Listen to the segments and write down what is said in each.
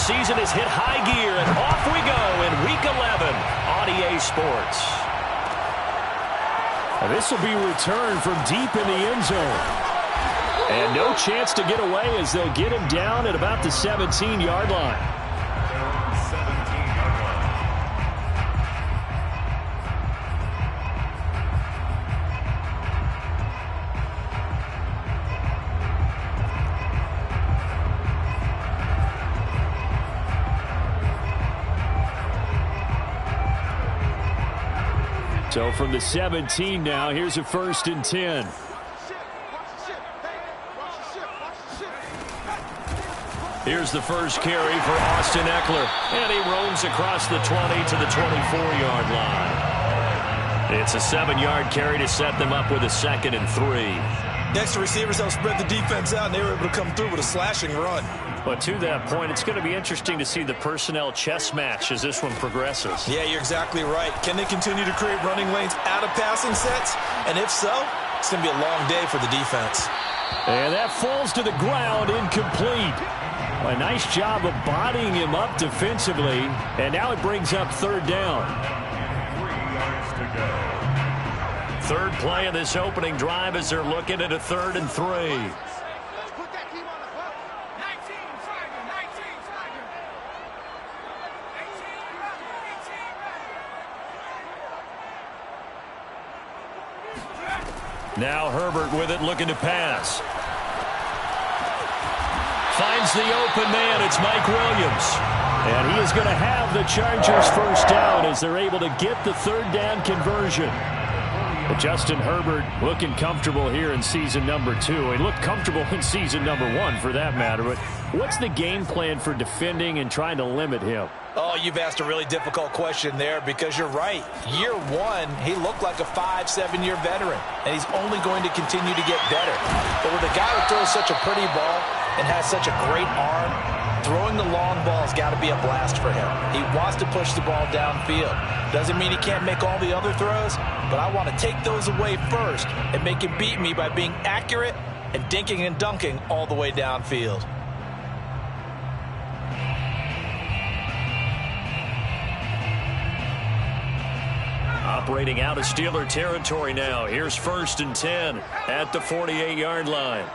season has hit high gear, and off we go in Week 11 on EA Sports. And this will be returned from deep in the end zone. And no chance to get away as they'll get him down at about the 17-yard line. So from the 17 now, here's a 1st and 10. Here's the first carry for Austin Eckler. And he roams across the 20 to the 24-yard line. It's a 7-yard carry to set them up with a 2nd and 3. Next to receivers help spread the defense out, and they were able to come through with a slashing run. But to that point, it's going to be interesting to see the personnel chess match as this one progresses. Yeah, you're exactly right. Can they continue to create running lanes out of passing sets? And if so, it's going to be a long day for the defense. And that falls to the ground, incomplete. A nice job of bodying him up defensively. And now it brings up 3rd down. 3 yards to go. Third play of this opening drive as they're looking at a 3rd and 3. Now Herbert with it, looking to pass. Finds the open man. It's Mike Williams. And he is going to have the Chargers first down as they're able to get the 3rd down conversion. But Justin Herbert looking comfortable here in season number 2. He looked comfortable in season number 1 for that matter. But what's the game plan for defending and trying to limit him? Oh, you've asked a really difficult question there because you're right. Year 1, he looked like a 5-7-year veteran, and he's only going to continue to get better. But with a guy who throws such a pretty ball and has such a great arm, throwing the long ball has got to be a blast for him. He wants to push the ball downfield. Doesn't mean he can't make all the other throws, but I want to take those away first and make him beat me by being accurate and dinking and dunking all the way downfield. Operating out of Steeler territory now. Here's 1st and 10 at the 48-yard line.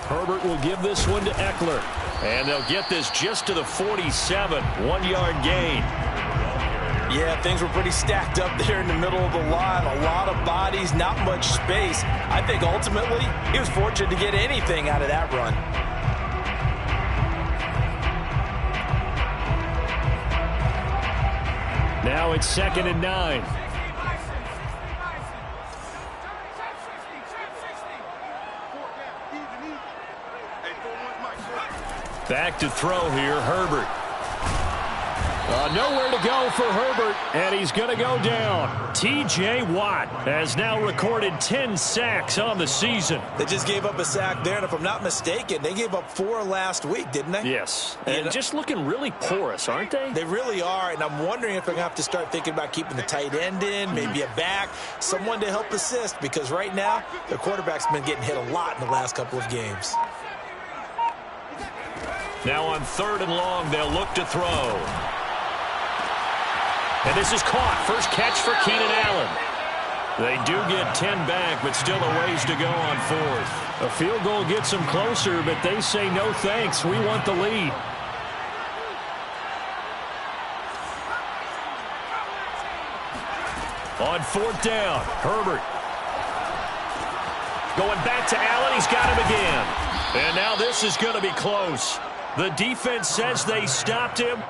Herbert will give this one to Eckler. And they'll get this just to the 47. 1-yard gain. Yeah, things were pretty stacked up there in the middle of the line. A lot of bodies, not much space. I think ultimately he was fortunate to get anything out of that run. Now it's 2nd and 9. Back to throw here, Herbert. Nowhere to go for Herbert, and he's going to go down. T.J. Watt has now recorded 10 sacks on the season. They just gave up a sack there, and if I'm not mistaken, they gave up 4 last week, didn't they? Yes, and just looking really porous, aren't they? They really are, and I'm wondering if they're going to have to start thinking about keeping the tight end in, maybe a back, someone to help assist, because right now, their quarterback's been getting hit a lot in the last couple of games. Now on 3rd and long, they'll look to throw. And this is caught. First catch for Keenan Allen. They do get 10 back, but still a ways to go on 4th. A field goal gets them closer, but they say no thanks. We want the lead. On 4th down, Herbert. Going back to Allen. He's got him again. And now this is going to be close. The defense says they stopped him.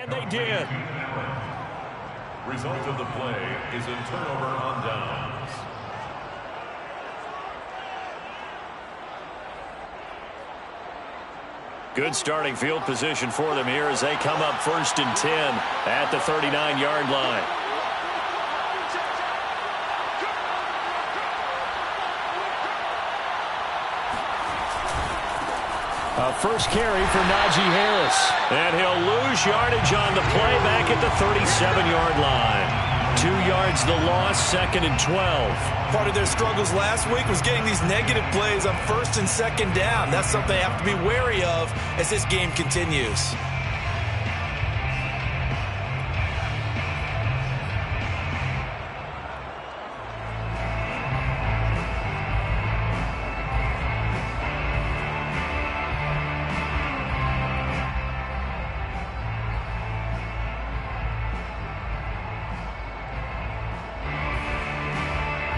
And they did. Result of the play is a turnover on downs. Good starting field position for them here as they come up 1st and 10 at the 39-yard line. A first carry for Najee Harris. And he'll lose yardage on the play back at the 37-yard line. 2 yards the loss, 2nd and 12. Part of their struggles last week was getting these negative plays on 1st and 2nd down. That's something they have to be wary of as this game continues.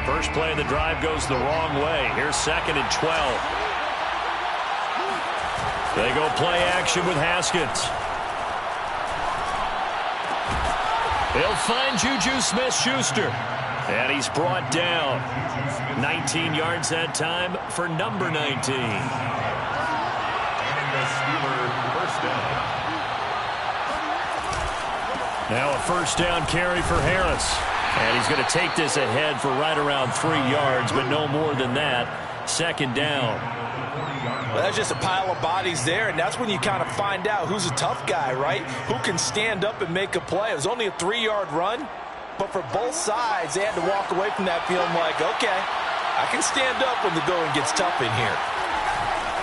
First play of the drive goes the wrong way. Here's 2nd and 12. They go play action with Haskins. They'll find Juju Smith-Schuster. And he's brought down. 19 yards that time for number 19. And the Steelers first down. Now a first down carry for Harris. And he's going to take this ahead for right around 3 yards, but no more than that. 2nd down. Well, that's just a pile of bodies there, and that's when you kind of find out who's a tough guy, right? Who can stand up and make a play. It was only a 3-yard run, but for both sides, they had to walk away from that feeling like, okay, I can stand up when the going gets tough in here.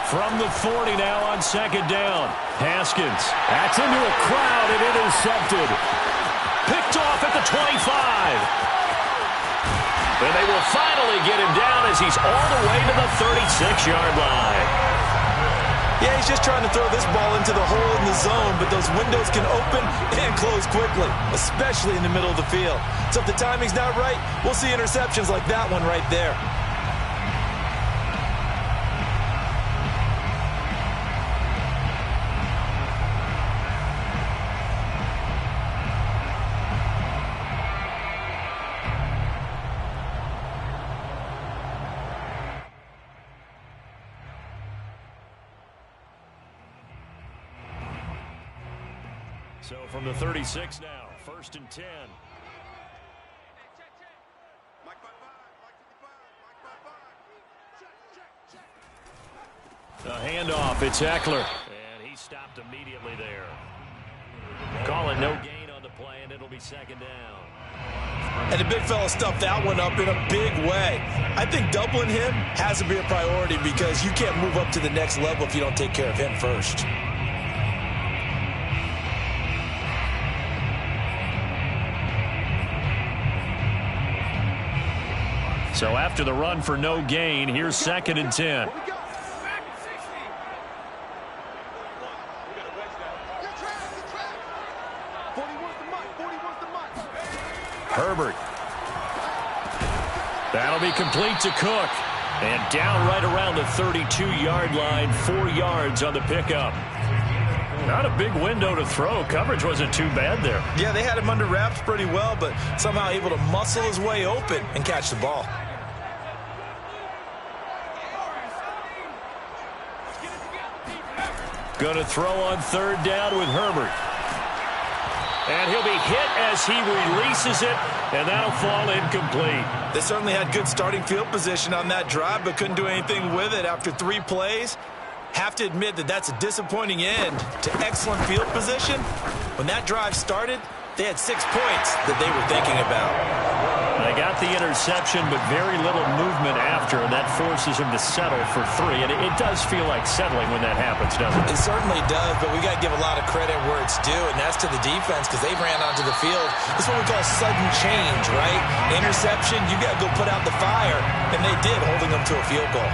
From the 40 now on 2nd down. Haskins. That's into a crowd and intercepted. Picked off at the 25. And they will finally get him down as he's all the way to the 36-yard line. Yeah, he's just trying to throw this ball into the hole in the zone, but those windows can open and close quickly, especially in the middle of the field. So if the timing's not right, we'll see interceptions like that one right there. So from the 36 now, 1st and 10. The handoff, it's Eckler. And he stopped immediately there. Call it no gain on the play, and it'll be 2nd down. And the big fella stuffed that one up in a big way. I think doubling him has to be a priority because you can't move up to the next level if you don't take care of him first. So after the run for no gain, here's 2nd and 10. Herbert. That'll be complete to Cook. And down right around the 32-yard line, 4 yards on the pickup. Not a big window to throw. Coverage wasn't too bad there. Yeah, they had him under wraps pretty well, but somehow able to muscle his way open and catch the ball. Going to throw on 3rd down with Herbert. And he'll be hit as he releases it, and that'll fall incomplete. They certainly had good starting field position on that drive, but couldn't do anything with it after 3 plays. Have to admit that that's a disappointing end to excellent field position. When that drive started, they had 6 points that they were thinking about. They got the interception, but very little movement after, and that forces him to settle for 3. And it does feel like settling when that happens, doesn't it? It certainly does, but we got to give a lot of credit where it's due, and that's to the defense because they ran onto the field. This is what we call sudden change, right? Interception, you got to go put out the fire, and they did, holding them to a field goal.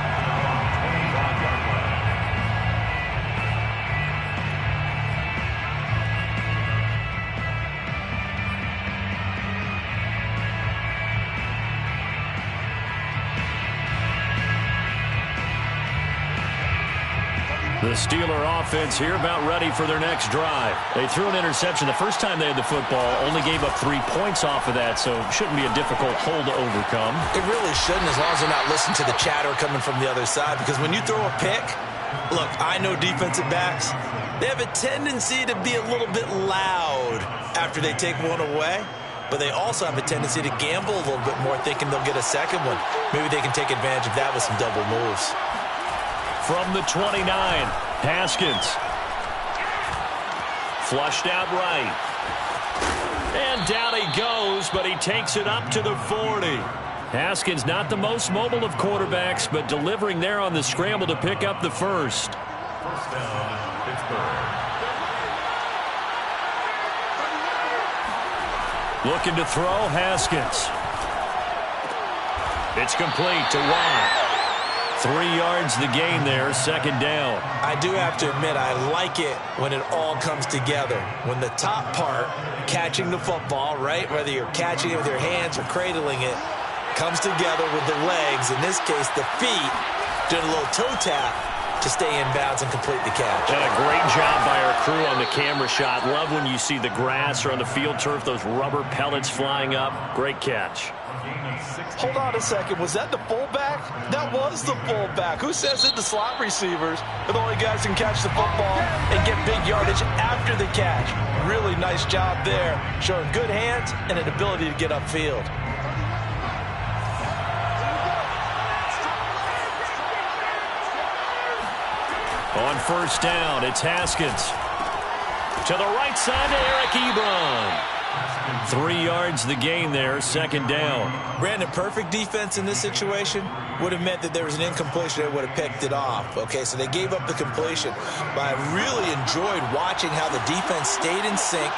The The Steeler offense here about ready for their next drive. They threw an interception the first time they had the football, only gave up 3 points off of that, so it shouldn't be a difficult hole to overcome. It really shouldn't, as long as they're not listening to the chatter coming from the other side, because when you throw a pick, look, I know defensive backs, they have a tendency to be a little bit loud after they take one away, but they also have a tendency to gamble a little bit more, thinking they'll get a second one. Maybe they can take advantage of that with some double moves. From the 29, Haskins. Flushed out right. And down he goes, but he takes it up to the 40. Haskins not the most mobile of quarterbacks, but delivering there on the scramble to pick up the first. First down, Pittsburgh. Looking to throw, Haskins. It's complete to Watt. 3 yards the gain there, second down. I do have to admit, I like it when it all comes together. When the top part, catching the football, right, whether you're catching it with your hands or cradling it, comes together with the legs, in this case the feet, doing a little toe tap to stay in bounds and complete the catch. And a great job by our crew on the camera shot. Love when you see the grass or on the field turf, those rubber pellets flying up. Great catch. Hold on a second. Was that the fullback? That was the fullback. Who says that the slot receivers are the only guys who can catch the football and get big yardage after the catch? Really nice job there, showing good hands and an ability to get upfield. On first down, it's Haskins. To the right side to Eric Ebron. 3 yards the gain there, second down. Brandon, perfect defense in this situation would have meant that there was an incompletion. They would have picked it off. Okay, so they gave up the completion. But I really enjoyed watching how the defense stayed in sync,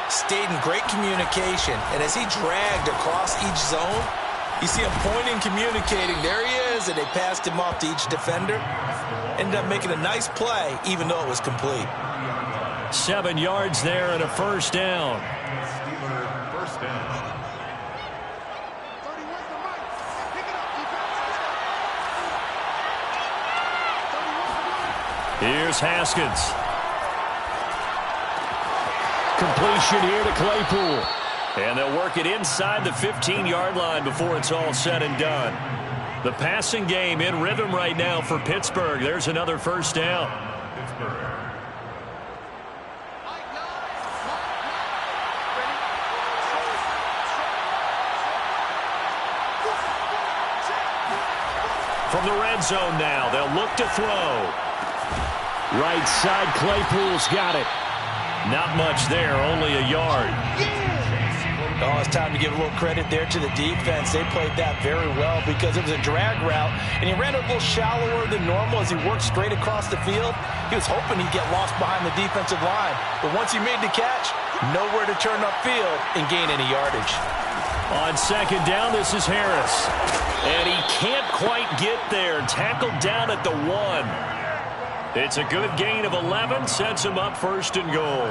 stayed in great communication. And as he dragged across each zone, you see him pointing, communicating. There he is, and they passed him off to each defender. Ended up making a nice play, even though it was complete. 7 yards there and a first down. First down. Here's Haskins. Completion here to Claypool. And they'll work it inside the 15-yard line before it's all said and done. The passing game in rhythm right now for Pittsburgh. There's another first down. Pittsburgh. From the red zone now, they'll look to throw. Right side, Claypool's got it. Not much there, only a yard. Oh, it's time to give a little credit there to the defense. They played that very well because it was a drag route, and he ran a little shallower than normal as he worked straight across the field. He was hoping he'd get lost behind the defensive line, but once he made the catch, nowhere to turn upfield and gain any yardage. On second down, this is Harris. And he can't quite get there. Tackled down at the 1. It's a good gain of 11, sets him up first and goal.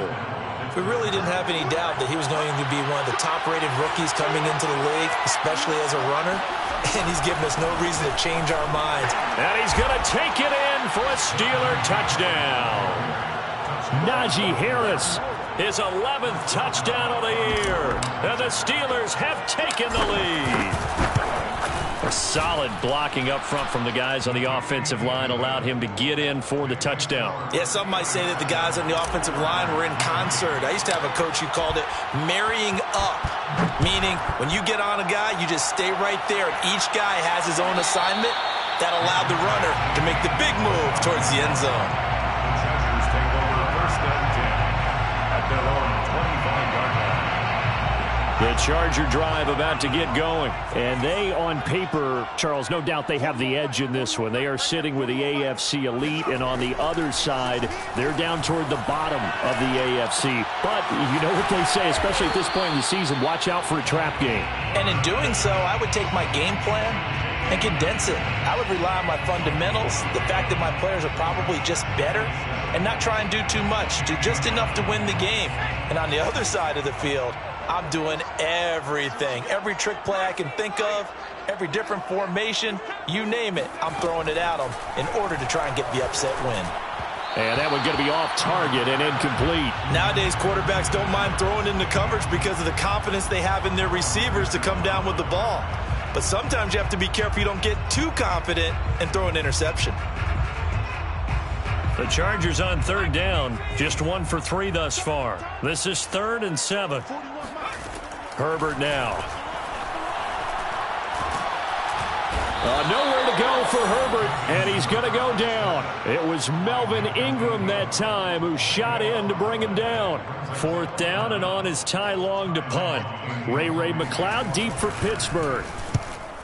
We really didn't have any doubt that he was going to be one of the top-rated rookies coming into the league, especially as a runner. And he's given us no reason to change our minds. And he's going to take it in for a Steeler touchdown. Najee Harris, his 11th touchdown of the year. And the Steelers have taken the lead. A solid blocking up front from the guys on the offensive line allowed him to get in for the touchdown. Yeah, some might say that the guys on the offensive line were in concert. I used to have a coach who called it marrying up, meaning when you get on a guy, you just stay right there, and each guy has his own assignment. That allowed the runner to make the big move towards the end zone. The Chargers take over first and 10 at their own 25-yard line. The Charger drive about to get going. And they, on paper, Charles, no doubt they have the edge in this one. They are sitting with the AFC elite, and on the other side, they're down toward the bottom of the AFC. But you know what they say, especially at this point in the season, watch out for a trap game. And in doing so, I would take my game plan and condense it. I would rely on my fundamentals, the fact that my players are probably just better, and not try and do too much, do just enough to win the game. And on the other side of the field, I'm doing everything. Every trick play I can think of, every different formation, you name it, I'm throwing it at them in order to try and get the upset win. And that one's going to be off target and incomplete. Nowadays, quarterbacks don't mind throwing into coverage because of the confidence they have in their receivers to come down with the ball. But sometimes you have to be careful you don't get too confident and throw an interception. The Chargers on third down, just 1 for 3 thus far. This is 3rd and 7. Herbert now. Nowhere to go for Herbert, and he's going to go down. It was Melvin Ingram that time who shot in to bring him down. 4th down and on his Ty Long to punt. Ray McLeod deep for Pittsburgh.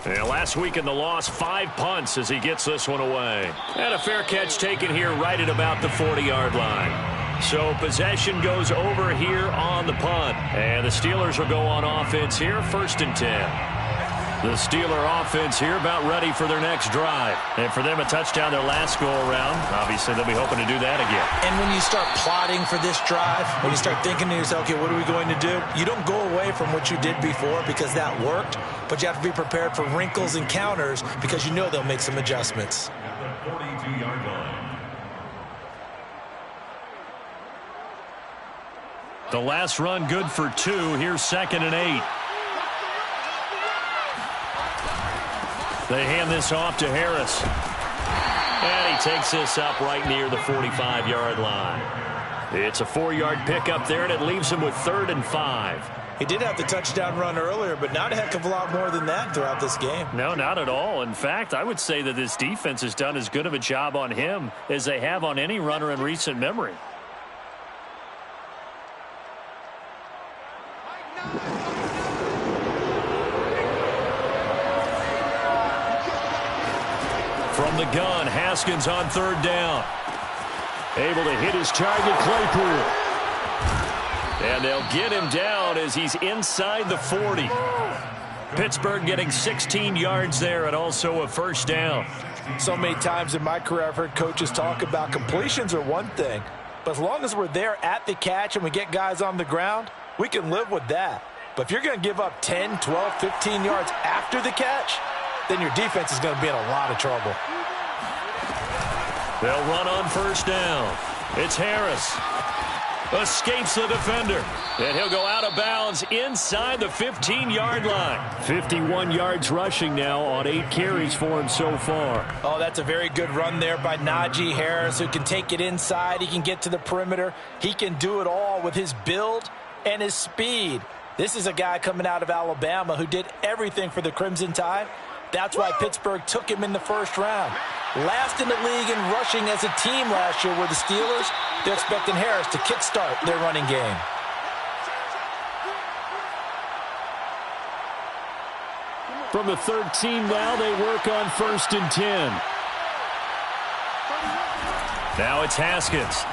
Yeah, last week in the loss, 5 punts as he gets this one away. And a fair catch taken here right at about the 40-yard line. So possession goes over here on the punt. And the Steelers will go on offense here, 1st and 10. The Steeler offense here about ready for their next drive. And for them, a touchdown their last go-around. Obviously, they'll be hoping to do that again. And when you start plotting for this drive, when you start thinking to yourself, okay, what are we going to do? You don't go away from what you did before because that worked, but you have to be prepared for wrinkles and counters because you know they'll make some adjustments. The 42-yard line. The last run good for 2. Here's 2nd and 8. They hand this off to Harris. And he takes this up right near the 45-yard line. It's a 4-yard pickup there, and it leaves him with 3rd and 5. He did have the touchdown run earlier, but not a heck of a lot more than that throughout this game. No, not at all. In fact, I would say that this defense has done as good of a job on him as they have on any runner in recent memory. From the gun, Haskins on 3rd down. Able to hit his target, Claypool. And they'll get him down as he's inside the 40. Pittsburgh getting 16 yards there and also a 1st down. So many times in my career I've heard coaches talk about completions are one thing, but as long as we're there at the catch and we get guys on the ground, we can live with that. But if you're going to give up 10, 12, 15 yards after the catch, then your defense is going to be in a lot of trouble. They'll run on 1st down. It's Harris. Escapes the defender. And he'll go out of bounds inside the 15-yard line. 51 yards rushing now on 8 carries for him so far. Oh, that's a very good run there by Najee Harris, who can take it inside. He can get to the perimeter. He can do it all with his build and his speed. This is a guy coming out of Alabama who did everything for the Crimson Tide. That's why Pittsburgh took him in the 1st round. Last in the league in rushing as a team last year were the Steelers. They're expecting Harris to kickstart their running game. From the 13 now, they work on 1st and 10. Now it's Haskins.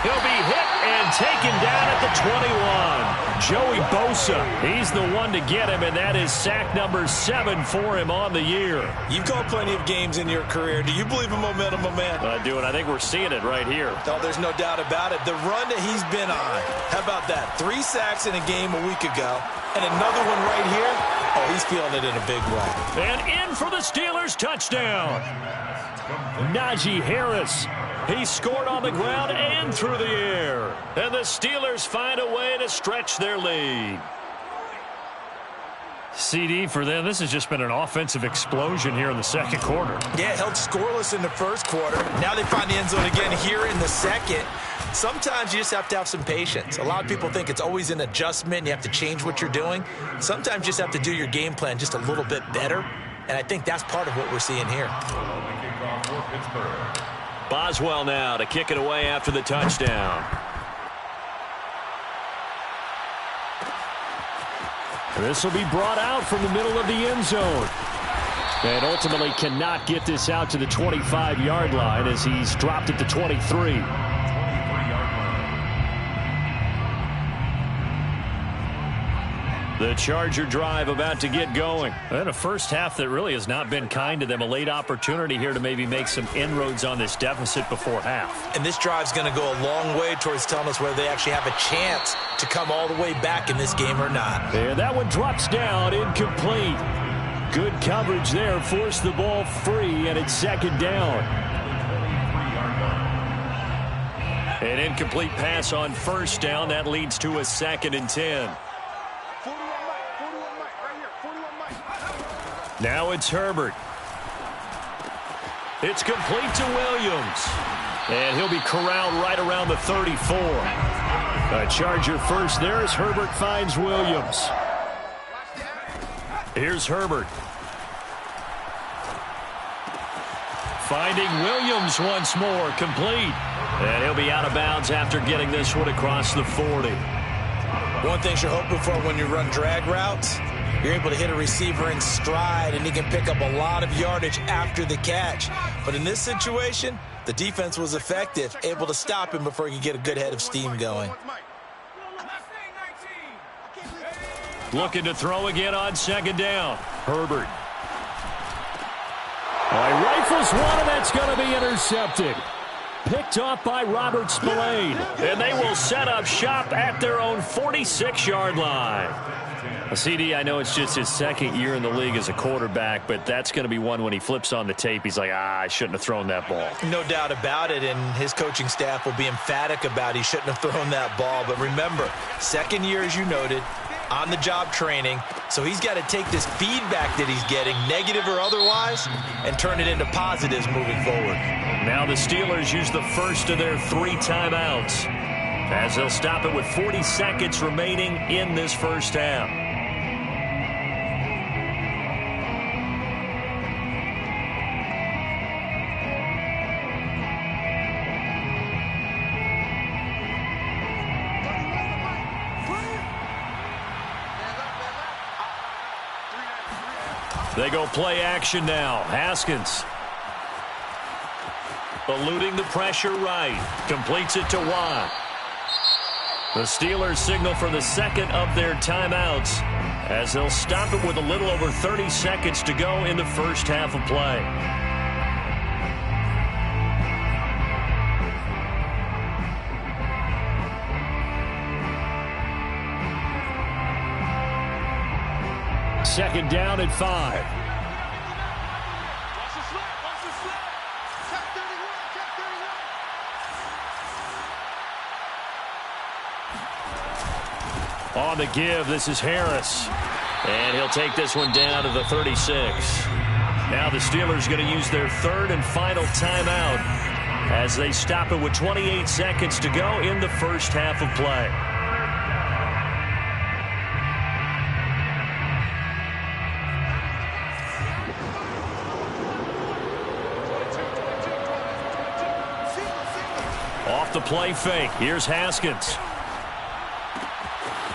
He'll be hit and taken down at the 21. Joey Bosa, he's the one to get him, and that is sack number 7 for him on the year. You've called plenty of games in your career. Do you believe in momentum, my man? I do, and I think we're seeing it right here. Oh, there's no doubt about it. The run that he's been on, how about that? 3 sacks in a game a week ago, and another one right here. Oh, he's feeling it in a big way. And in for the Steelers touchdown. Najee Harris. He scored on the ground and through the air. And the Steelers find a way to stretch their lead. CD for them, this has just been an offensive explosion here in the 2nd quarter. Yeah, held scoreless in the 1st quarter. Now they find the end zone again here in the 2nd. Sometimes you just have to have some patience. A lot of people think it's always an adjustment. You have to change what you're doing. Sometimes you just have to do your game plan just a little bit better. And I think that's part of what we're seeing here. Boswell now to kick it away after the touchdown. This will be brought out from the middle of the end zone. And ultimately cannot get this out to the 25-yard line as he's dropped at the 23. The Charger drive about to get going. And a first half that really has not been kind to them. A late opportunity here to maybe make some inroads on this deficit before half. And this drive's going to go a long way towards telling us whether they actually have a chance to come all the way back in this game or not. And that one drops down, incomplete. Good coverage there, forced the ball free, and it's 2nd down. An incomplete pass on first down. That leads to a 2nd and 10. Now it's Herbert. It's complete to Williams. And he'll be corralled right around the 34. A Charger first there as Herbert finds Williams. Here's Herbert. Finding Williams once more, complete. And he'll be out of bounds after getting this one across the 40. One thing you're hoping for when you run drag routes, you're able to hit a receiver in stride, and he can pick up a lot of yardage after the catch. But in this situation, the defense was effective, able to stop him before he could get a good head of steam going. Looking to throw again on 2nd down. Herbert. He rifles one, and that's going to be intercepted. Picked off by Robert Spillane. And they will set up shop at their own 46-yard line. CD, I know it's just his 2nd year in the league as a quarterback, but that's going to be one when he flips on the tape. He's like, I shouldn't have thrown that ball. No doubt about it, and his coaching staff will be emphatic about he shouldn't have thrown that ball. But remember, 2nd year, as you noted, on-the-job training, so he's got to take this feedback that he's getting, negative or otherwise, and turn it into positives moving forward. Now the Steelers use the first of their 3 timeouts, as they'll stop it with 40 seconds remaining in this first half. They go play action now. Haskins. Eluding the pressure right. Completes it to Watt. The Steelers signal for the 2nd of their timeouts as they'll stop it with a little over 30 seconds to go in the first half of play. Second down at 5. On the give, this is Harris. And he'll take this one down to the 36. Now the Steelers going to use their 3rd and final timeout as they stop it with 28 seconds to go in the first half of play. Off the play fake. Here's Haskins.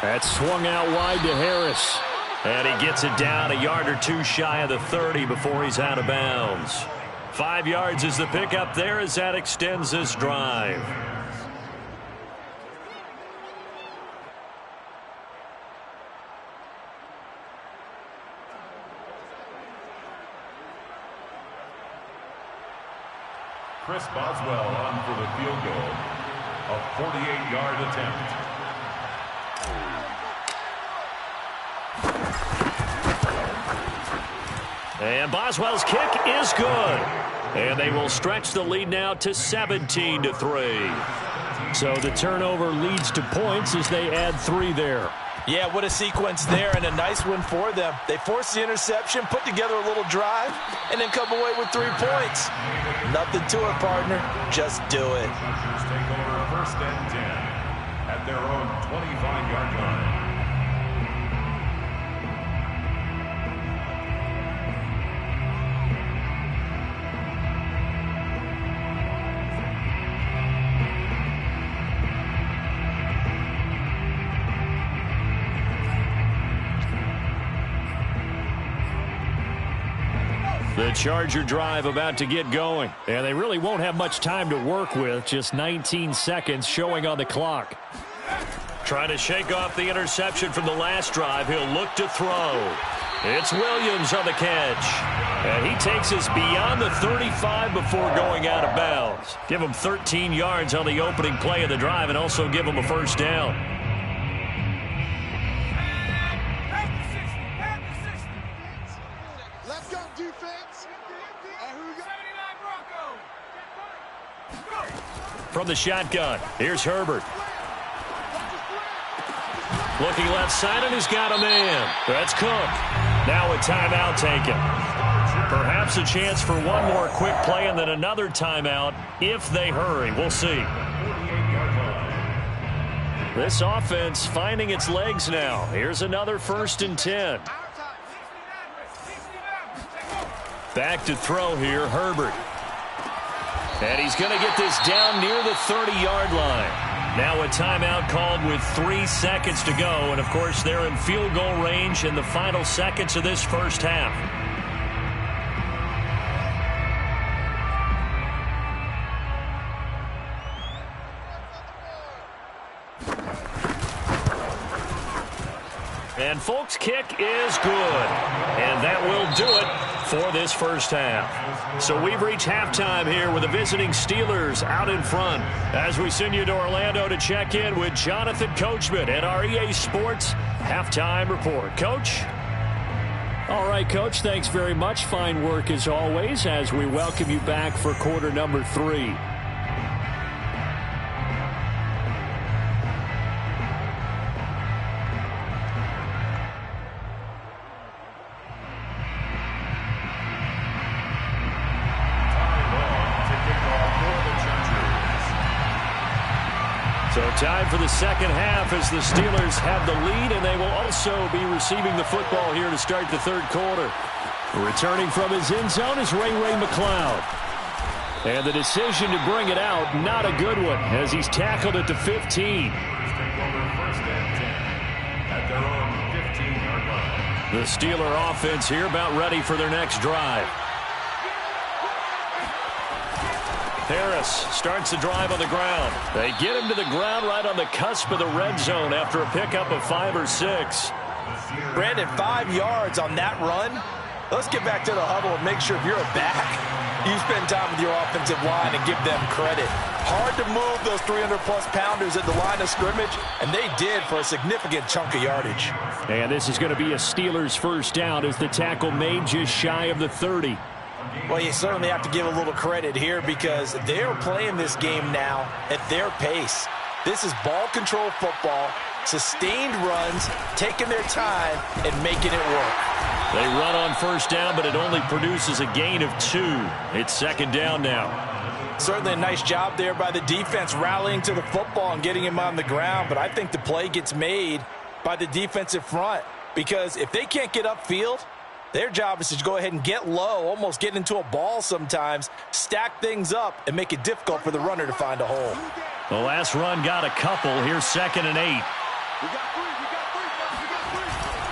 That's swung out wide to Harris. And he gets it down a yard or 2 shy of the 30 before he's out of bounds. 5 yards is the pickup there as that extends this drive. Chris Boswell on for the field goal. A 48-yard attempt. And Boswell's kick is good. And they will stretch the lead now to 17-3. So the turnover leads to points as they add 3 there. Yeah, what a sequence there, and a nice win for them. They forced the interception, put together a little drive, and then come away with 3 points. Nothing to it, partner. Just do it. Chargers take over 1st and 10 at their own 25-yard line. The Charger drive about to get going. And they really won't have much time to work with. Just 19 seconds showing on the clock. Trying to shake off the interception from the last drive. He'll look to throw. It's Williams on the catch. And he takes us beyond the 35 before going out of bounds. Give him 13 yards on the opening play of the drive and also give him a first down. from the shotgun. Here's Herbert. Looking left side, and he's got a man. That's Cook. Now a timeout taken. Perhaps a chance for one more quick play and then another timeout if they hurry. We'll see. This offense finding its legs now. Here's another 1st and 10. Back to throw here, Herbert. And he's going to get this down near the 30-yard line. Now a timeout called with 3 seconds to go. And, of course, they're in field goal range in the final seconds of this first half. And folks, kick is good. And that will do it for this first half. So we've reached halftime here with the visiting Steelers out in front. As we send you to Orlando to check in with Jonathan Coachman at our EA Sports Halftime Report. Coach? All right, Coach, thanks very much. Fine work as always as we welcome you back for quarter number 3. So time for the second half as the Steelers have the lead, and they will also be receiving the football here to start the third quarter. Returning from his end zone is Ray McCloud. And the decision to bring it out, not a good one, as he's tackled at the 15. The Steeler offense here about ready for their next drive. Harris starts the drive on the ground. They get him to the ground right on the cusp of the red zone after a pickup of 5 or 6. Brandon, 5 yards on that run. Let's get back to the huddle and make sure if you're a back, you spend time with your offensive line and give them credit. Hard to move those 300-plus pounders at the line of scrimmage, and they did for a significant chunk of yardage. And this is going to be a Steelers first down as the tackle made just shy of the 30. Well, you certainly have to give a little credit here because they're playing this game now at their pace. This is ball control football, sustained runs, taking their time, and making it work. They run on first down, but it only produces a gain of 2. It's second down now. Certainly a nice job there by the defense rallying to the football and getting him on the ground, but I think the play gets made by the defensive front because if they can't get upfield, their job is to go ahead and get low, almost get into a ball sometimes, stack things up, and make it difficult for the runner to find a hole. The last run got a couple. Here's 2nd and 8.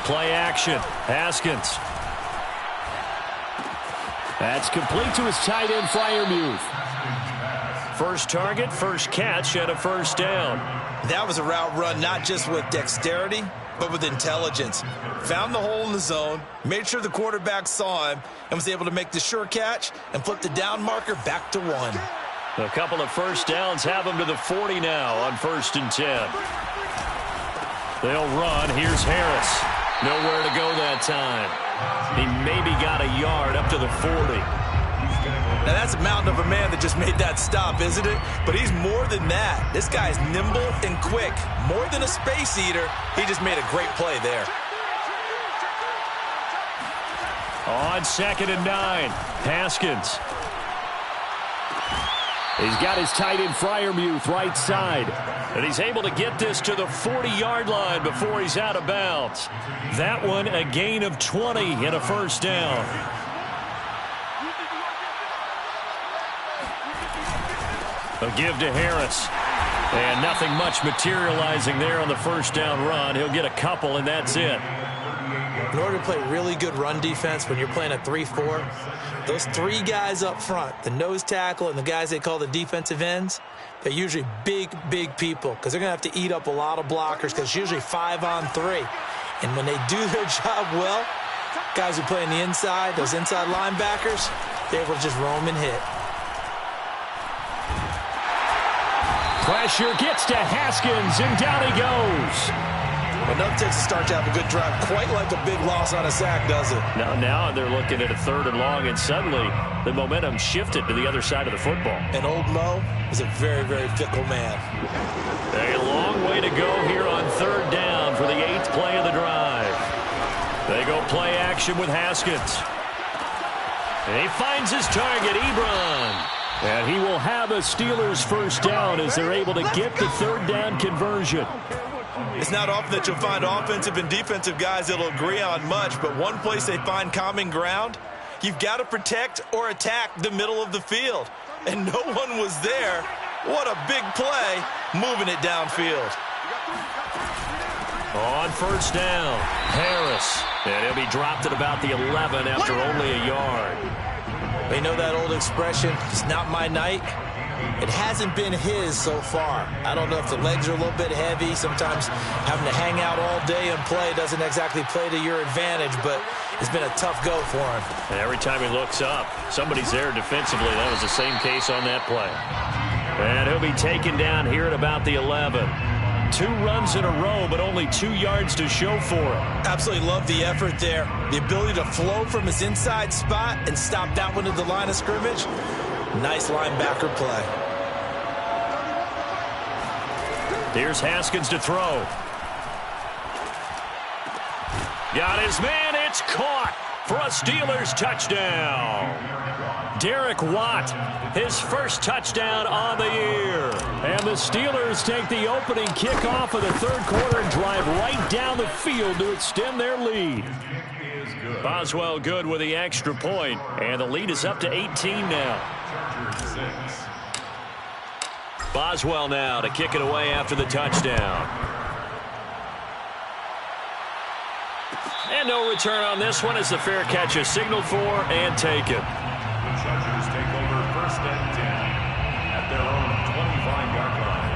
Play action. Haskins. That's complete to his tight end, Freiermuth. First target, first catch, and a first down. That was a route run not just with dexterity, but with intelligence. Found the hole in the zone, made sure the quarterback saw him, and was able to make the sure catch and flip the down marker back to 1. A couple of first downs have him to the 40 now on 1st and 10. They'll run. Here's Harris. Nowhere to go that time. He maybe got a yard up to the 40. Now that's a mountain of a man that just made that stop, isn't it? But he's more than that. This guy's nimble and quick. More than a space eater, he just made a great play there. On 2nd and 9, Haskins. He's got his tight end Freiermuth right side. And he's able to get this to the 40-yard line before he's out of bounds. That one a gain of 20 and a first down. A give to Harris. And nothing much materializing there on the first down run. He'll get a couple, and that's it. In order to play really good run defense when you're playing a 3-4, those 3 guys up front, the nose tackle and the guys they call the defensive ends, they're usually big, big people because they're going to have to eat up a lot of blockers because it's usually 5 on 3. And when they do their job well, guys who play on the inside, those inside linebackers, they're able to just roam and hit. Pressure gets to Haskins, and down he goes. Enough takes a start to have a good drive, quite like a big loss on a sack, does it? Now they're looking at a 3rd and long, and suddenly the momentum shifted to the other side of the football. And old Mo, is a very, very fickle man. A long way to go here on third down for the 8th play of the drive. They go play action with Haskins. And he finds his target, Ebron. And he will have a Steelers first down as they're able to get the third down conversion. It's not often that you'll find offensive and defensive guys that'll agree on much, but one place they find common ground, you've got to protect or attack the middle of the field. And no one was there. What a big play, moving it downfield. On first down, Harris. And he'll be dropped at about the 11 after only a yard. You know that old expression, it's not my night? It hasn't been his so far. I don't know if the legs are a little bit heavy. Sometimes having to hang out all day and play doesn't exactly play to your advantage, but it's been a tough go for him. And every time he looks up, somebody's there defensively. That was the same case on that play. And he'll be taken down here at about the 11. 2 runs in a row, but only 2 yards to show for him. Absolutely love the effort there. The ability to flow from his inside spot and stop that one at the line of scrimmage. Nice linebacker play. Here's Haskins to throw. Got his man. It's caught for a Steelers touchdown. Derek Watt, his first touchdown on the year. And the Steelers take the opening kickoff of the third quarter and drive right down the field to extend their lead. Boswell good with the extra point, and the lead is up to 18 now. Boswell now to kick it away after the touchdown. And no return on this one as the fair catch is signaled for and taken. The Chargers take over first and 10 at their own 25-yard line.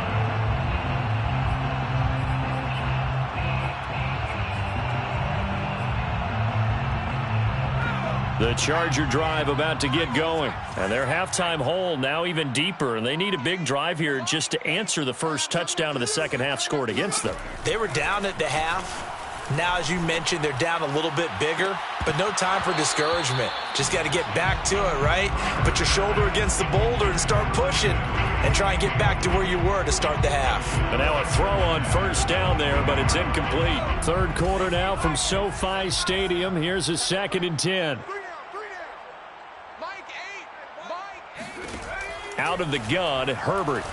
The Charger drive about to get going. And their halftime hole now even deeper. And they need a big drive here just to answer the first touchdown of the second half scored against them. They were down at the half. Now, as you mentioned, they're down a little bit bigger, but no time for discouragement. Just got to get back to it, right? Put your shoulder against the boulder and start pushing and try and get back to where you were to start the half. And now a throw on first down there, but it's incomplete. Third quarter now from SoFi Stadium. Here's a 2nd and 10. Out of the gun, Herbert.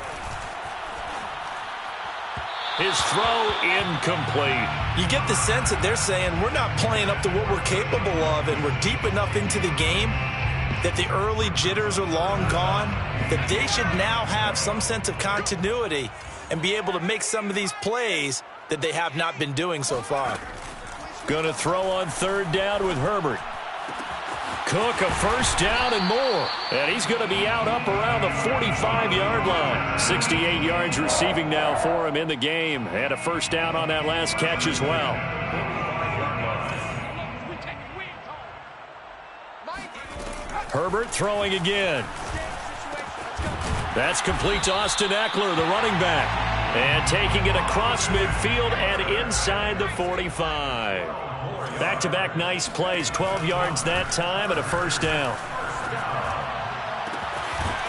His throw incomplete. You get the sense that they're saying we're not playing up to what we're capable of, and we're deep enough into the game that the early jitters are long gone, that they should now have some sense of continuity and be able to make some of these plays that they have not been doing so far. Going to throw on third down with Herbert. Cook a first down and more. And he's going to be out up around the 45-yard line. 68 yards receiving now for him in the game. And a first down on that last catch as well. Herbert throwing again. That's complete to Austin Eckler, the running back. And taking it across midfield and inside the 45. Back-to-back nice plays, 12 yards that time and a first down.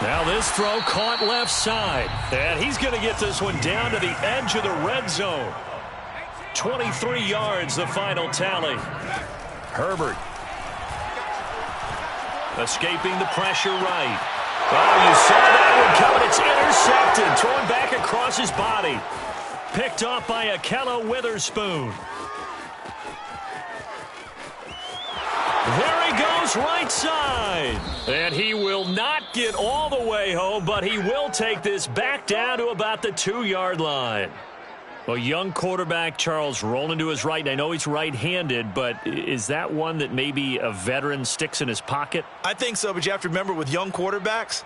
Now this throw caught left side. And he's going to get this one down to the edge of the red zone. 23 yards, the final tally. Herbert. Escaping the pressure right. Oh, you saw that one coming. It's intercepted. Thrown back across his body. Picked off by Ahkello Witherspoon. There he goes, right side. And he will not get all the way home, but he will take this back down to about the 2-yard line. Well, young quarterback Charles rolling to his right. And I know he's right-handed, but is that one that maybe a veteran sticks in his pocket? I think so, but you have to remember with young quarterbacks,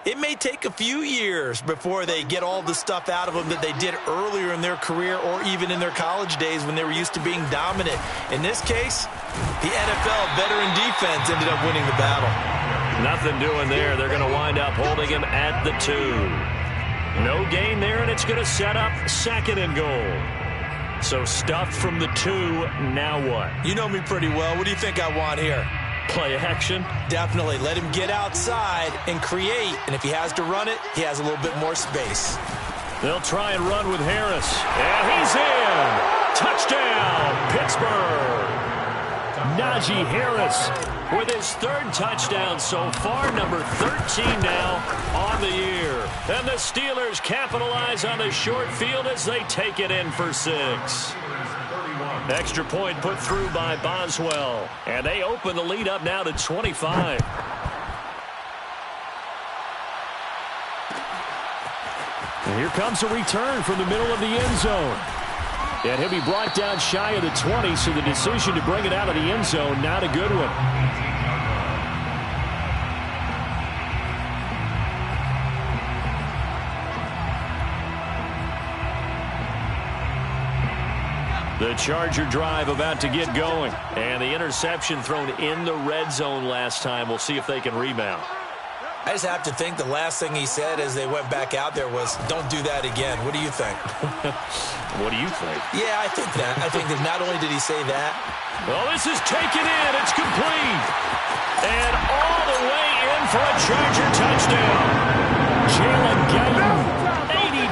it may take a few years before they get all the stuff out of them that they did earlier in their career or even in their college days when they were used to being dominant. In this case, the NFL veteran defense ended up winning the battle. Nothing doing there. They're going to wind up holding him at the 2. No gain there, and it's going to set up 2nd and goal. So stuffed from the 2, now what? You know me pretty well. What do you think I want here? Play action. Definitely. Let him get outside and create. And if he has to run it, he has a little bit more space. They'll try and run with Harris. And he's in. Touchdown, Pittsburgh. Najee Harris with his third touchdown so far, number 13 now on the year. And the Steelers capitalize on the short field as they take it in for 6. Extra point put through by Boswell. And they open the lead up now to 25. And here comes a return from the middle of the end zone. And he'll be brought down shy of the 20, so the decision to bring it out of the end zone, not a good one. The Charger drive about to get going. And the interception thrown in the red zone last time. We'll see if they can rebound. I just have to think the last thing he said as they went back out there was, don't do that again. What do you think? What do you think? Yeah, I think that. I think that not only did he say that. Well, this is taken in. It's complete. And all the way in for a Charger touchdown. Jalen Guyton,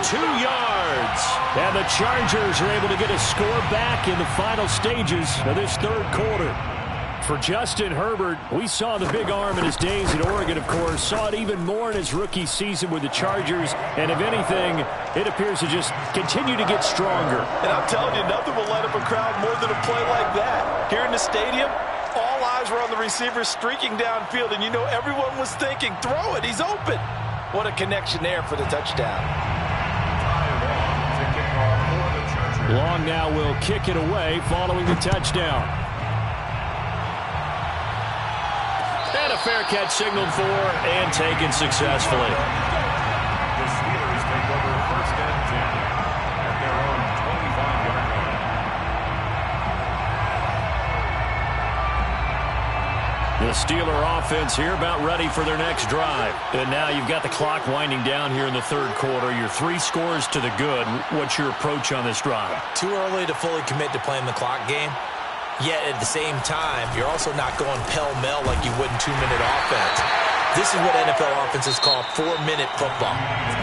82 yards. And the Chargers are able to get a score back in the final stages of this third quarter. For Justin Herbert, we saw the big arm in his days at Oregon, of course. Saw it even more in his rookie season with the Chargers. And if anything, it appears to just continue to get stronger. And I'm telling you, nothing will light up a crowd more than a play like that. Here in the stadium, all eyes were on the receiver streaking downfield. And you know everyone was thinking, throw it, he's open. What a connection there for the touchdown. Long now will kick it away following the touchdown. And a fair catch signaled for and taken successfully. The Steelers take over first and 10 at their own 25-yard line. The Steeler offense here about ready for their next drive. And now you've got the clock winding down here in the third quarter. You're 3 scores to the good. What's your approach on this drive? Too early to fully commit to playing the clock game. Yet at the same time, you're also not going pell-mell like you would in 2-minute offense. This is what NFL offenses call 4-minute football.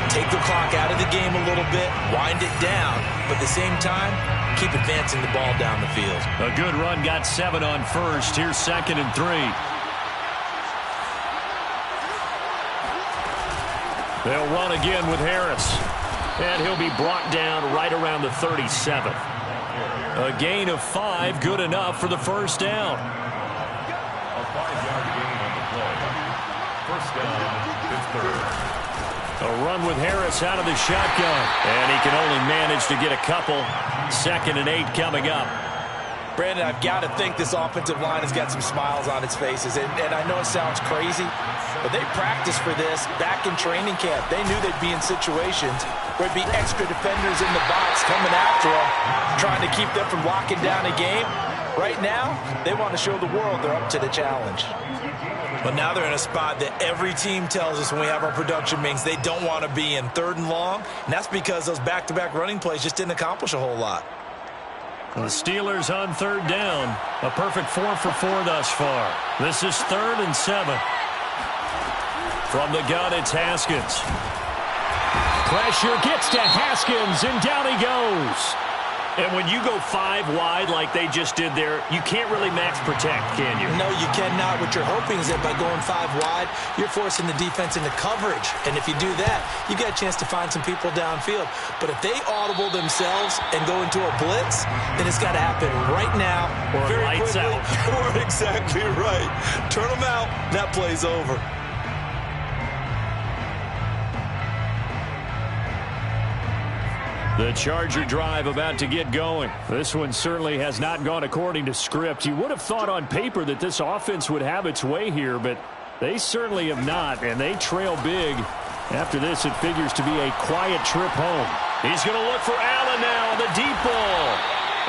Take the clock out of the game a little bit, wind it down, but at the same time, keep advancing the ball down the field. A good run got 7 on first. Here's 2nd and 3. They'll run again with Harris. And he'll be brought down right around the 37. A gain of 5, good enough for the first down. A 5-yard gain on the play. First down, Pittsburgh. A run with Harris out of the shotgun. And he can only manage to get a couple. 2nd and 8 coming up. Brandon, I've got to think this offensive line has got some smiles on its faces. And I know it sounds crazy, but they practiced for this back in training camp. They knew they'd be in situations where there'd be extra defenders in the box coming after them, trying to keep them from locking down a game. Right now, they want to show the world they're up to the challenge. But now they're in a spot that every team tells us when we have our production meetings they don't want to be in, 3rd and long. And that's because those back-to-back running plays just didn't accomplish a whole lot. The Steelers on 3rd down. A perfect 4 for 4 thus far. This is 3rd and 7. From the gun, it's Haskins. Pressure gets to Haskins, and down he goes. And when you go 5 wide like they just did there, you can't really max protect, can you? No, you cannot. What you're hoping is that by going 5 wide, you're forcing the defense into coverage. And if you do that, you got a chance to find some people downfield. But if they audible themselves and go into a blitz, then it's got to happen right now. Or very lights quickly. out. Or exactly right. Turn them out. That play's over. The Charger drive about to get going. This one certainly has not gone according to script. You would have thought on paper that this offense would have its way here, but they certainly have not, and they trail big. After this, it figures to be a quiet trip home. He's going to look for Allen now on the deep ball.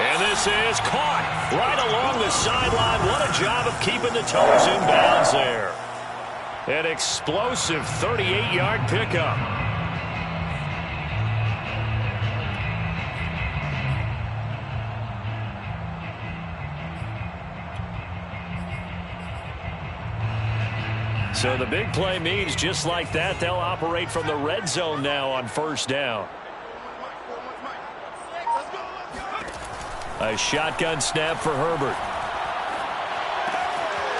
And this is caught right along the sideline. What a job of keeping the toes in bounds there. An explosive 38-yard pickup. So the big play means just like that, they'll operate from the red zone now on first down. A shotgun snap for Herbert.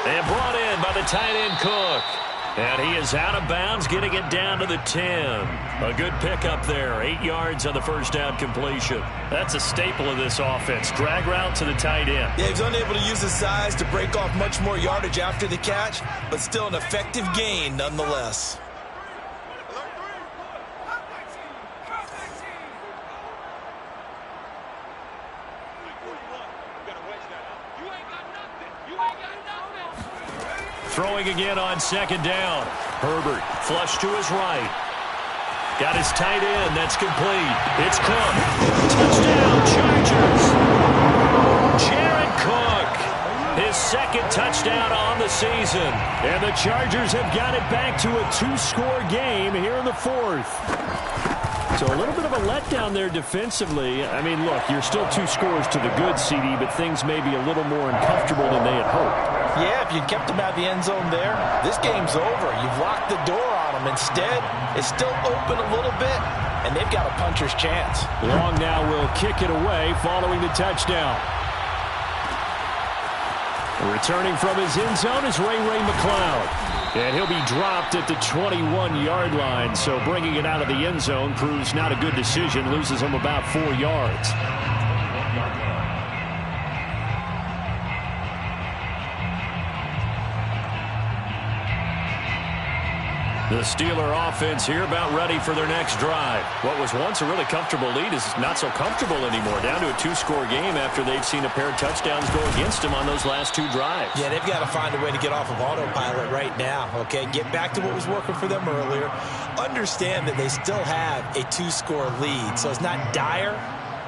And brought in by the tight end Cook. And he is out of bounds, getting it down to the 10. A good pickup there. 8 yards on the first down completion. That's a staple of this offense. Drag route to the tight end. Yeah, he was unable to use his size to break off much more yardage after the catch, but still an effective gain nonetheless. Throwing again on second down. Herbert flush to his right. Got his tight end. That's complete. It's Cook. Touchdown, Chargers. Jared Cook. His second touchdown on the season. And the Chargers have got it back to a 2-score game here in the fourth. So a little bit of a letdown there defensively. I mean, look, you're still 2 scores to the good, CD, but things may be a little more uncomfortable than they had hoped. Yeah, if you kept him out of the end zone there, this game's over. You've locked the door on him. Instead, it's still open a little bit, and they've got a puncher's chance. Long now will kick it away following the touchdown. Returning from his end zone is Ray McCloud. And he'll be dropped at the 21-yard line, so bringing it out of the end zone proves not a good decision. Loses him about 4 yards. The Steeler offense here about ready for their next drive. What was once a really comfortable lead is not so comfortable anymore. Down to a 2-score game after they've seen a pair of touchdowns go against them on those last 2 drives. Yeah, they've got to find a way to get off of autopilot right now, okay? Get back to what was working for them earlier. Understand that they still have a 2-score lead, so it's not dire,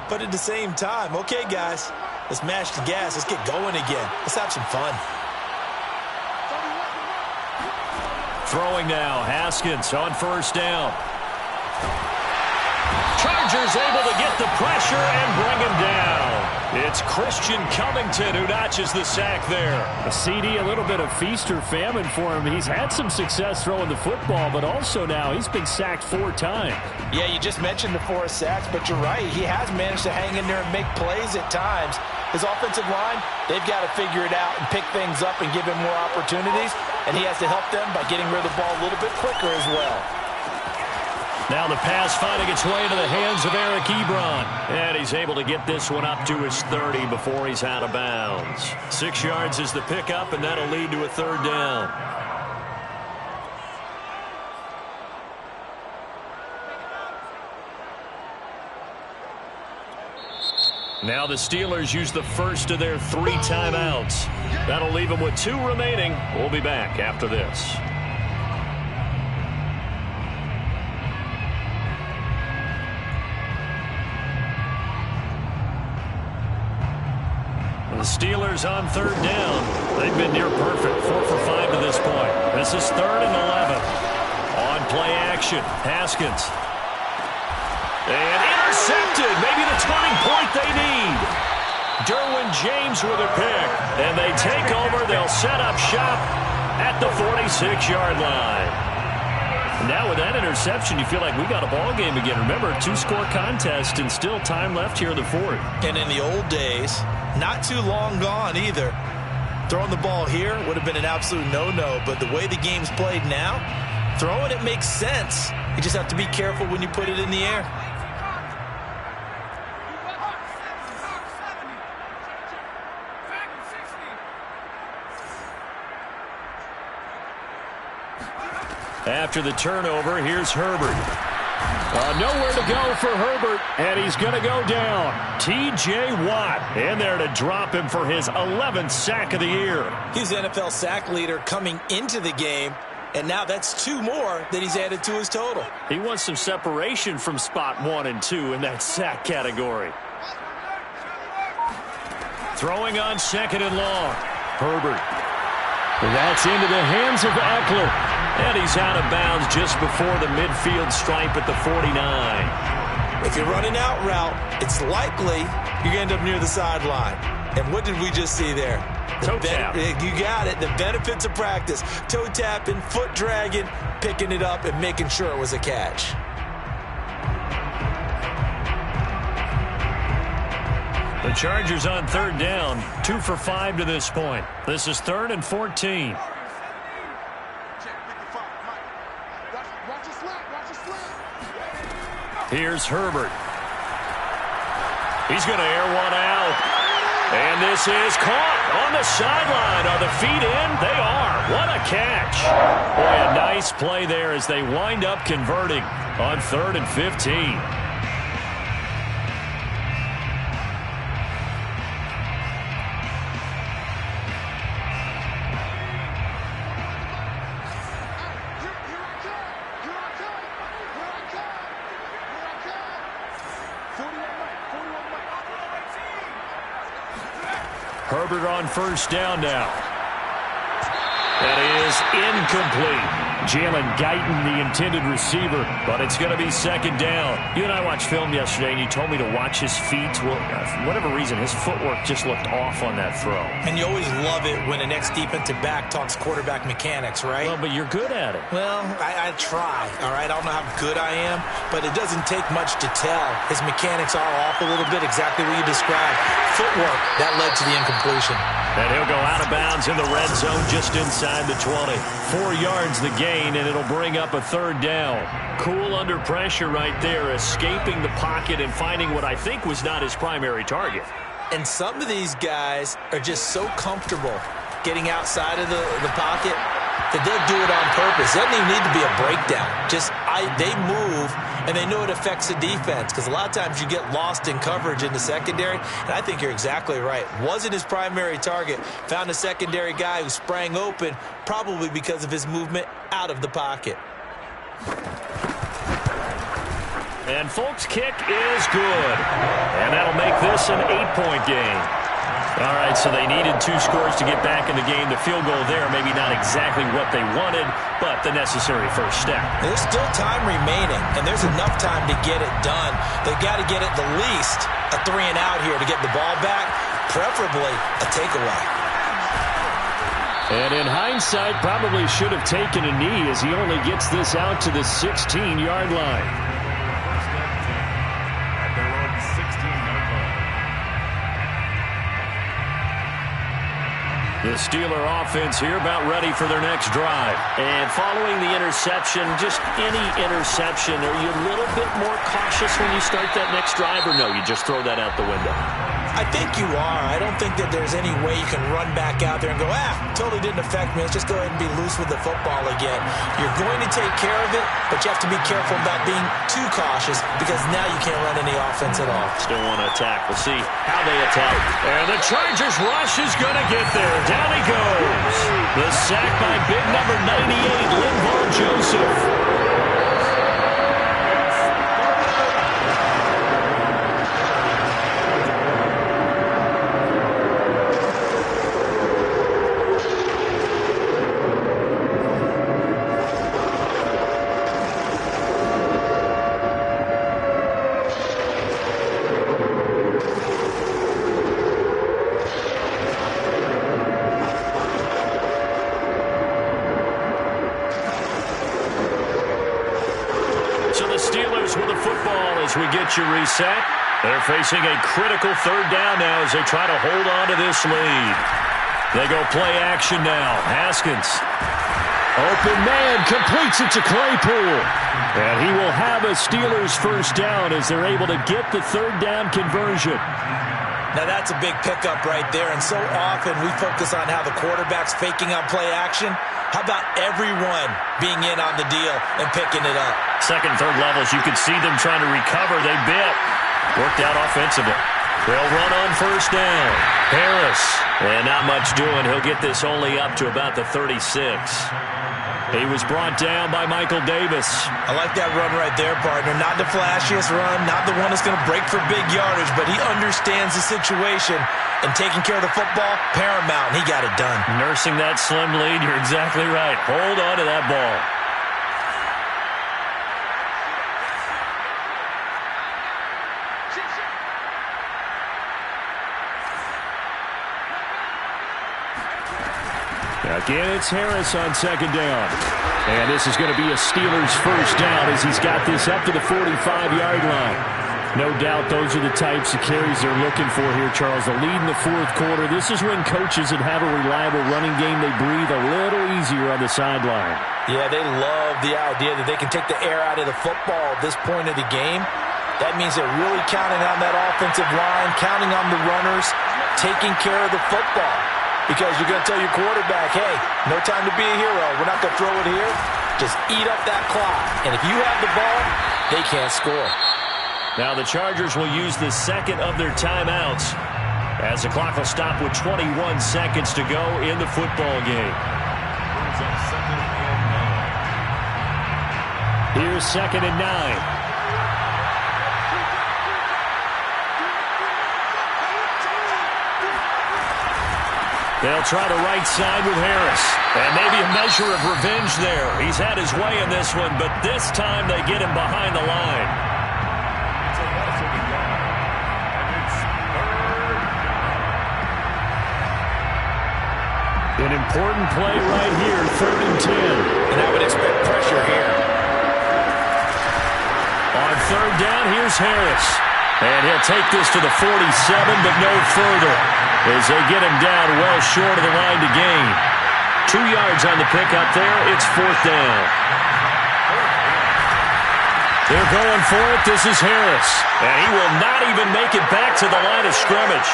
but at the same time, okay, guys, let's mash the gas. Let's get going again. Let's have some fun. Throwing now, Haskins on first down. Chargers able to get the pressure and bring him down. It's Christian Covington who notches the sack there. A CD, a little bit of feast or famine for him. He's had some success throwing the football, but also now he's been sacked 4 times. Yeah, you just mentioned the 4 sacks, but you're right. He has managed to hang in there and make plays at times. His offensive line, they've got to figure it out and pick things up and give him more opportunities, and he has to help them by getting rid of the ball a little bit quicker as well. Now the pass finding its way into the hands of Eric Ebron. And he's able to get this one up to his 30 before he's out of bounds. 6 yards is the pickup, and that'll lead to a 3rd down. Now the Steelers use the first of their 3 timeouts. That'll leave them with 2 remaining. We'll be back after this. The Steelers on 3rd down. They've been near perfect. 4 for 5 to this point. This is 3rd and 11. On play action, Haskins. And intercepted. Maybe the turning point they need. Derwin James with a pick. And they take over. They'll set up shop at the 46-yard line. Now with that interception, you feel like we got a ball game again. Remember, 2-score contest and still time left here in the 4th. And in the old days, not too long gone either, throwing the ball here would have been an absolute no-no. But the way the game's played now, throwing it makes sense. You just have to be careful when you put it in the air. After the turnover, here's Herbert. Nowhere to go for Herbert, and he's going to go down. T.J. Watt in there to drop him for his 11th sack of the year. He's the NFL sack leader coming into the game, and now that's 2 more that he's added to his total. He wants some separation from spot 1 and 2 in that sack category. Throwing on 2nd and long. Herbert. That's into the hands of Eckler. And he's out of bounds just before the midfield stripe at the 49. If you're running out route, it's likely you're going to end up near the sideline. And what did we just see there? Toe tap. You got it. The benefits of practice. Toe tapping, foot dragging, picking it up, and making sure it was a catch. The Chargers on third down, 2 for 5 to this point. This is 3rd and 14. Here's Herbert. He's going to air one out. And this is caught on the sideline. Are the feet in? They are. What a catch. Boy, a nice play there as they wind up converting on 3rd and 15. Herbert on first down now. That is incomplete. Jalen Guyton, the intended receiver, but it's going to be 2nd down. You and I watched film yesterday, and you told me to watch his feet. Well, for whatever reason, his footwork just looked off on that throw. And you always love it when the next defensive back talks quarterback mechanics, right? Well, but you're good at it. Well, I try, all right? I don't know how good I am, but it doesn't take much to tell. His mechanics are off a little bit, exactly what you described. Footwork, that led to the incompletion. And he'll go out of bounds in the red zone just inside the 20. 4 yards the gain, and it'll bring up a 3rd down. Cool under pressure right there, escaping the pocket and finding what I think was not his primary target. And some of these guys are just so comfortable getting outside of the pocket that they'll do it on purpose. It doesn't even need to be a breakdown. They move, and they know it affects the defense because a lot of times you get lost in coverage in the secondary, and I think you're exactly right. Wasn't his primary target. Found a secondary guy who sprang open, probably because of his movement out of the pocket. And Folk's kick is good. And that'll make this an 8-point game. All right, so they needed 2 scores to get back in the game. The field goal there, maybe not exactly what they wanted, but the necessary first step. There's still time remaining, and there's enough time to get it done. They've got to get at the least a 3-and-out here to get the ball back, preferably a takeaway. And in hindsight, probably should have taken a knee as he only gets this out to the 16-yard line. The Steeler offense here about ready for their next drive. And following the interception, just any interception, are you a little bit more cautious when you start that next drive, or no, you just throw that out the window? I think you are. I don't think that there's any way you can run back out there and go, totally didn't affect me. Let's just go ahead and be loose with the football again. You're going to take care of it, but you have to be careful about being too cautious because now you can't run any offense at all. Still want to attack. We'll see how they attack. And the Chargers rush is going to get there. Down he goes. The sack by big number 98, Linval Joseph. We get you reset. They're facing a critical 3rd down now as they try to hold on to this lead. They go play action now. Haskins. Open man completes it to Claypool. And he will have a Steelers first down as they're able to get the 3rd down conversion. Now that's a big pickup right there, and so often we focus on how the quarterback's faking on play action. How about everyone being in on the deal and picking it up? 2nd, 3rd levels, you could see them trying to recover. They bit. Worked out offensively. They'll run on first down. Harris. And not much doing. He'll get this only up to about the 36. He was brought down by Michael Davis. I like that run right there, partner. Not the flashiest run, not the one that's going to break for big yardage, but he understands the situation, and taking care of the football, paramount, and he got it done. Nursing that slim lead, you're exactly right. Hold on to that ball. Again, it's Harris on second down. And this is going to be a Steelers first down as he's got this up to the 45-yard line. No doubt those are the types of carries they're looking for here, Charles. The lead in the fourth quarter. This is when coaches that have a reliable running game, they breathe a little easier on the sideline. Yeah, they love the idea that they can take the air out of the football at this point of the game. That means they're really counting on that offensive line, counting on the runners, taking care of the football. Because you're going to tell your quarterback, hey, no time to be a hero. We're not going to throw it here. Just eat up that clock. And if you have the ball, they can't score. Now the Chargers will use the second of their timeouts as the clock will stop with 21 seconds to go in the football game. Here's 2nd and 9. They'll try the right side with Harris. And maybe a measure of revenge there. He's had his way in this one, but this time they get him behind the line. An important play right here, 3rd and 10. And I would expect pressure here. On 3rd down, here's Harris. And he'll take this to the 47, but no further, as they get him down well short of the line to gain. 2 yards on the pickup there. It's 4th down. They're going for it. This is Harris. And he will not even make it back to the line of scrimmage.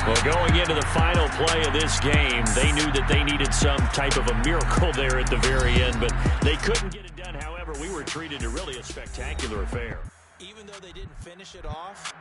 Well, going into the final play of this game, they knew that they needed some type of a miracle there at the very end, but they couldn't get it done. However, we were treated to really a spectacular affair. Even though they didn't finish it off,